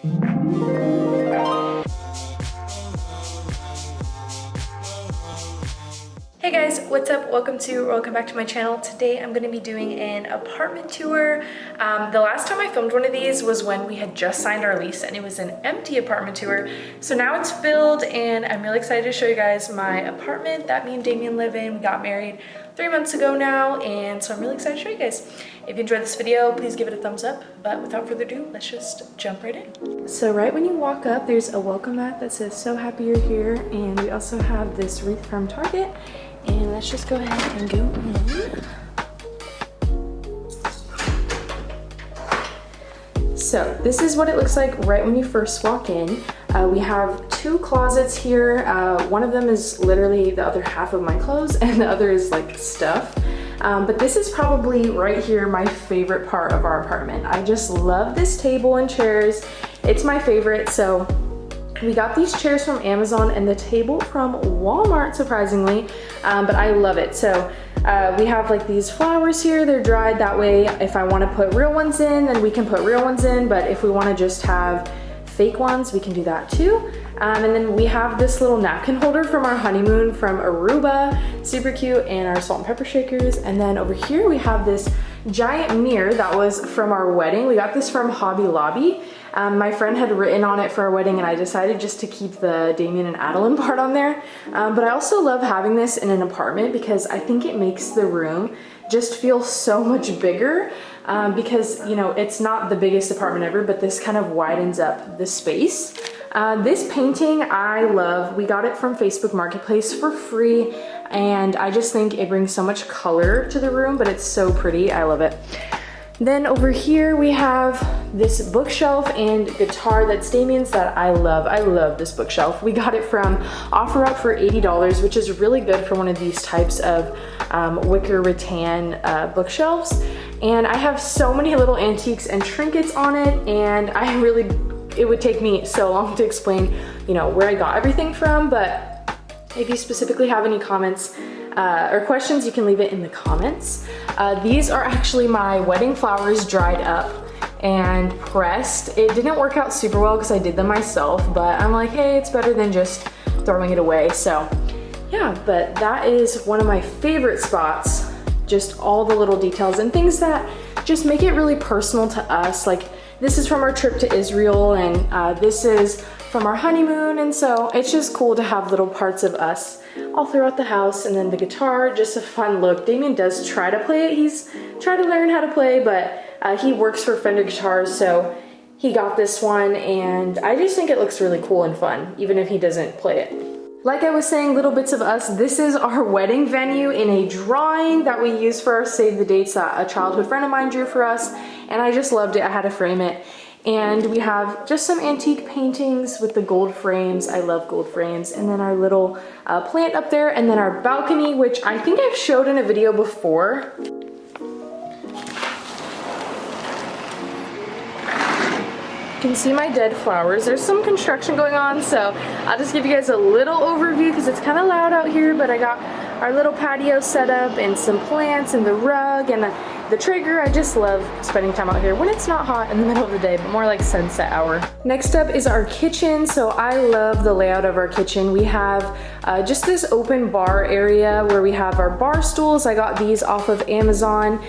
Hey guys, what's up? Welcome back to my channel. Today I'm going to be doing an apartment tour. The last time I filmed one of these was when we had just signed our lease and it was an empty apartment tour. So now it's filled and I'm really excited to show you guys my apartment that me and Damien live in. We got married 3 months ago now, and so I'm really excited to show you guys. If you enjoyed this video, please give it a thumbs up. But without further ado, let's just jump right in. So right when you walk up, there's a welcome mat that says "So happy you're here," and we also have this wreath from Target. And let's just go ahead and go in. So this is what it looks like right when you first walk in. We have 2 closets here. One of them is literally the other half of my clothes and the other is like stuff. But this is probably right here my favorite part of our apartment. I just love this table and chairs. It's my favorite. So we got these chairs from Amazon and the table from Walmart, surprisingly, but I love it. So we have like these flowers here. They're dried, that way if I want to put real ones in, then we can put real ones in, but if we want to just have fake ones, we can do that too. And then we have this little napkin holder from our honeymoon from Aruba, super cute, and our salt and pepper shakers. And then over here we have this giant mirror that was from our wedding. We got this from Hobby Lobby. My friend had written on it for our wedding and I decided just to keep the Damien and Adeline part on there. But I also love having this in an apartment because I think it makes the room just feel so much bigger because, you know, it's not the biggest apartment ever, but this kind of widens up the space. This painting I love. We got it from Facebook Marketplace for free and I just think it brings so much color to the room, but it's so pretty. I love it. Then over here we have this bookshelf and guitar that's Damien's that I love. I love this bookshelf. We got it from OfferUp for $80, which is really good for one of these types of wicker rattan bookshelves. And I have so many little antiques and trinkets on it, and it would take me so long to explain, you know, where I got everything from, but if you specifically have any comments or questions, you can leave it in the comments. These are actually my wedding flowers dried up and pressed. It didn't work out super well because I did them myself, but I'm like, hey, it's better than just throwing it away. So yeah, but that is one of my favorite spots. Just all the little details and things that just make it really personal to us. Like this is from our trip to Israel, and this is from our honeymoon, and so it's just cool to have little parts of us all throughout the house. And then the guitar, just a fun look. Damien does try to play it. He's tried to learn how to play, but he works for Fender Guitars, so he got this one, and I just think it looks really cool and fun, even if he doesn't play it. Like I was saying, little bits of us, this is our wedding venue in a drawing that we used for our save the dates that a childhood friend of mine drew for us, and I just loved it. I had to frame it. And we have just some antique paintings with the gold frames. I love gold frames. And then our little plant up there, and then our balcony, which I think I've showed in a video before. You can see my dead flowers. There's some construction going on, so I'll just give you guys a little overview because it's kind of loud out here, but I got our little patio set up and some plants and the rug and the Traeger. I just love spending time out here when it's not hot in the middle of the day, but more like sunset hour. Next up is our kitchen. So I love the layout of our kitchen. We have just this open bar area where we have our bar stools. I got these off of Amazon.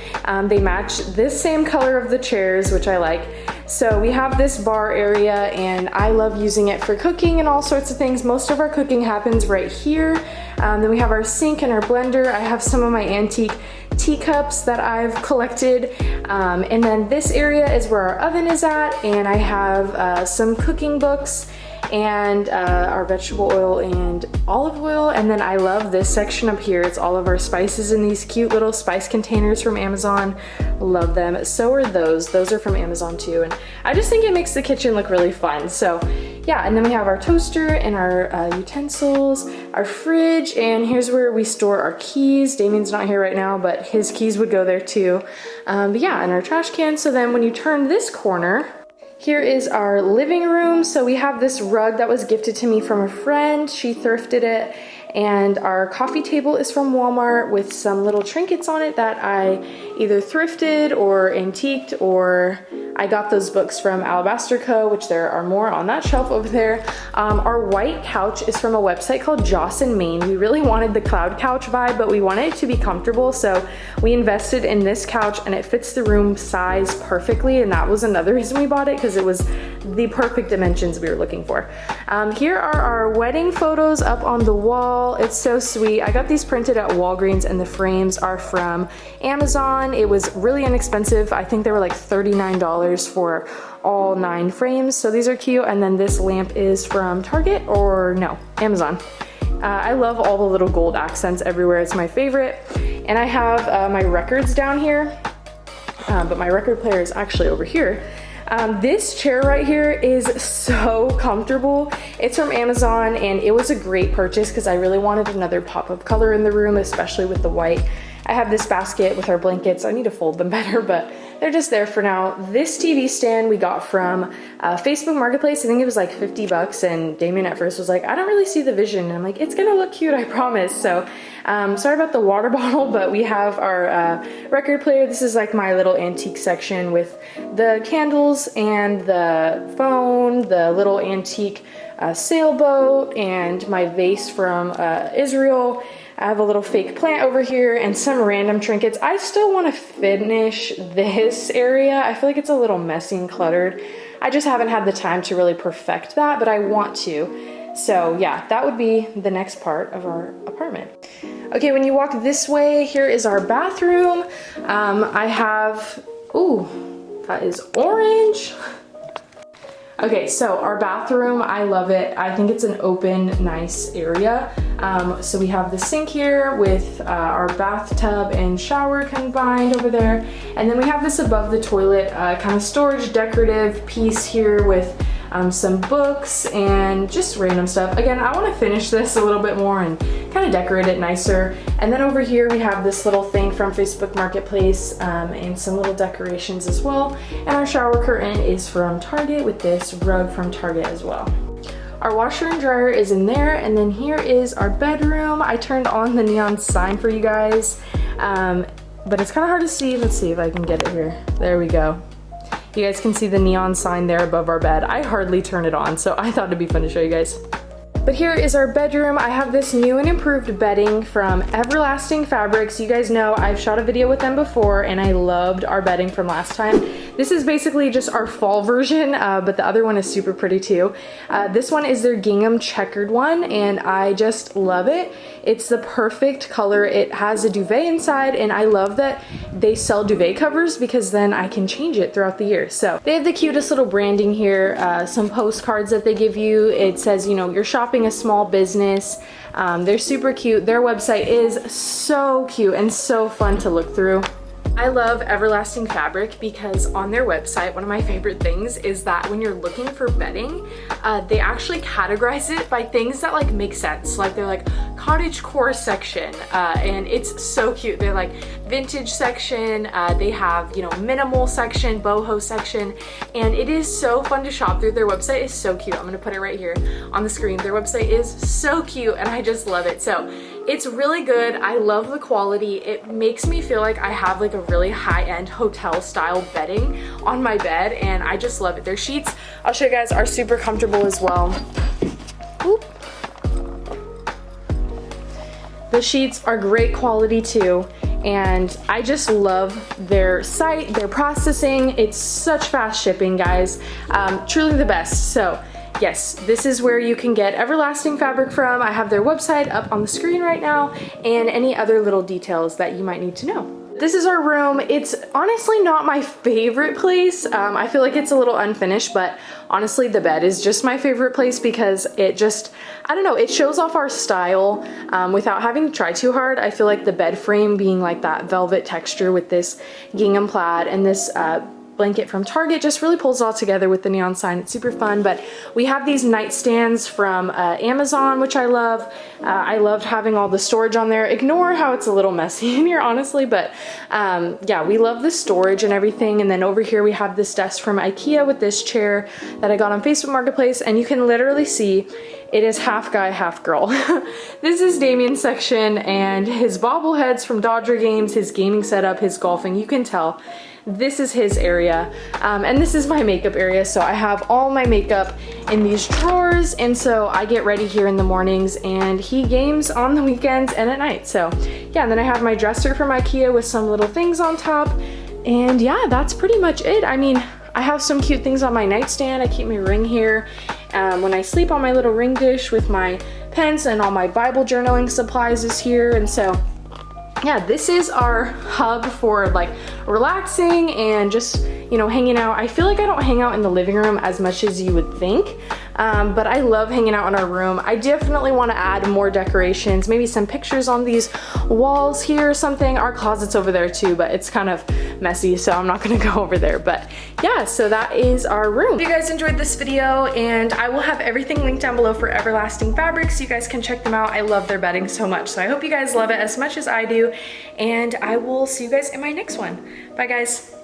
They match this same color of the chairs, which I like. So we have this bar area and I love using it for cooking and all sorts of things. Most of our cooking happens right here. Then we have our sink and our blender. I have some of my antique teacups that I've collected. And then this area is where our oven is at, and I have some cooking books and our vegetable oil and olive oil. And then I love this section up here. It's all of our spices in these cute little spice containers from Amazon. Love them. So are those. Those are from Amazon too. And I just think it makes the kitchen look really fun. So yeah, and then we have our toaster and our utensils, our fridge, and here's where we store our keys. Damien's not here right now, but his keys would go there too. But yeah, and our trash can. So then when you turn this corner, here is our living room. So we have this rug that was gifted to me from a friend. She thrifted it, And our coffee table is from Walmart with some little trinkets on it that I either thrifted or antiqued, or I got those books from Alabaster Co., which there are more on that shelf over there. Our white couch is from a website called Joss & Main. We really wanted the cloud couch vibe, but we wanted it to be comfortable, so we invested in this couch and it fits the room size perfectly, and that was another reason we bought it, because it was the perfect dimensions we were looking for. Here are our wedding photos up on the wall. It's so sweet. I got these printed at Walgreens and the frames are from Amazon. It was really inexpensive. I think they were like $39 for all 9 frames, so these are cute. And then this lamp is from Target, or no, Amazon. I love all the little gold accents everywhere. It's my favorite. And I have my records down here, but my record player is actually over here. This chair right here is so comfortable. It's from Amazon and it was a great purchase because I really wanted another pop of color in the room, especially with the white. I have this basket with our blankets. I need to fold them better, but they're just there for now. This TV stand we got from Facebook Marketplace. I think it was like 50 bucks, and Damien at first was like, I don't really see the vision. And I'm like, it's gonna look cute, I promise. So sorry about the water bottle, but we have our record player. This is like my little antique section with the candles and the phone, the little antique sailboat, and my vase from Israel. I have a little fake plant over here and some random trinkets. I still want to finish this area. I feel like it's a little messy and cluttered. I just haven't had the time to really perfect that, but I want to. So yeah, that would be the next part of our apartment. Okay, when you walk this way, here is our bathroom. I have, ooh, that is orange. Okay, so our bathroom, I love it. I think it's an open, nice area. So we have the sink here with our bathtub and shower combined over there. And then we have this above the toilet kind of storage decorative piece here with some books and just random stuff. Again, I want to finish this a little bit more and kind of decorate it nicer. And then over here we have this little thing from Facebook Marketplace and some little decorations as well. And our shower curtain is from Target with this rug from Target as well. Our washer and dryer is in there, and then here is our bedroom. I turned on the neon sign for you guys, but it's kind of hard to see. Let's see if I can get it here. There we go. You guys can see the neon sign there above our bed. I hardly turn it on, so I thought it'd be fun to show you guys. But here is our bedroom. I have this new and improved bedding from Everlasting Fabrics. You guys know I've shot a video with them before and I loved our bedding from last time. This is basically just our fall version, but the other one is super pretty too. This one is their gingham checkered one and I just love it. It's the perfect color. It has a duvet inside and I love that they sell duvet covers because then I can change it throughout the year. So they have the cutest little branding here, some postcards that they give you. It says, you know, you're shopping a small business. They're super cute. Their website is so cute and so fun to look through. I love Everlasting Fabric because on their website, one of my favorite things is that when you're looking for bedding, they actually categorize it by things that like make sense. Like they're like cottagecore section, and it's so cute. They're like vintage section, they have, you know, minimal section, boho section, and it is so fun to shop through. Their website is so cute. I'm gonna put it right here on the screen. Their website is so cute and I just love it. So it's really good. I love the quality. It makes me feel like I have like a really high-end hotel style bedding on my bed and I just love it. Their sheets, I'll show you guys, are super comfortable as well. Oop. The sheets are great quality too, and I just love their site, their processing. It's such fast shipping, guys. Truly the best. So yes, this is where you can get Everlasting Fabric from. I have their website up on the screen right now and any other little details that you might need to know. This is our room. It's honestly not my favorite place. I feel like it's a little unfinished, but honestly the bed is just my favorite place because it just, I don't know, it shows off our style without having to try too hard. I feel like the bed frame being like that velvet texture with this gingham plaid and this blanket from Target. Just really pulls it all together with the neon sign. It's super fun. But we have these nightstands from Amazon, which I love. I loved having all the storage on there. Ignore how it's a little messy in here, honestly, but yeah, we love the storage and everything. And then over here we have this desk from IKEA with this chair that I got on Facebook Marketplace, and you can literally see it is half guy, half girl. This is Damien's section, and his bobbleheads from Dodger games, his gaming setup, his golfing, you can tell. This is his area, and this is my makeup area. So I have all my makeup in these drawers, and so I get ready here in the mornings, and he games on the weekends and at night. So yeah, and then I have my dresser from IKEA with some little things on top, and yeah, that's pretty much it. I mean, I have some cute things on my nightstand. I keep my ring here. When I sleep, on my little ring dish with my pens, and all my Bible journaling supplies is here. And so yeah, this is our hub for like relaxing and just, you know, hanging out. I feel like I don't hang out in the living room as much as you would think, but I love hanging out in our room. I definitely want to add more decorations, maybe some pictures on these walls here or something. Our closet's over there too, but it's kind of messy, so I'm not gonna go over there. But yeah, so that is our room. If you guys enjoyed this video, and I will have everything linked down below for Everlasting Fabrics, so you guys can check them out. I love their bedding so much, so I hope you guys love it as much as I do, and I will see you guys in my next one. Bye guys.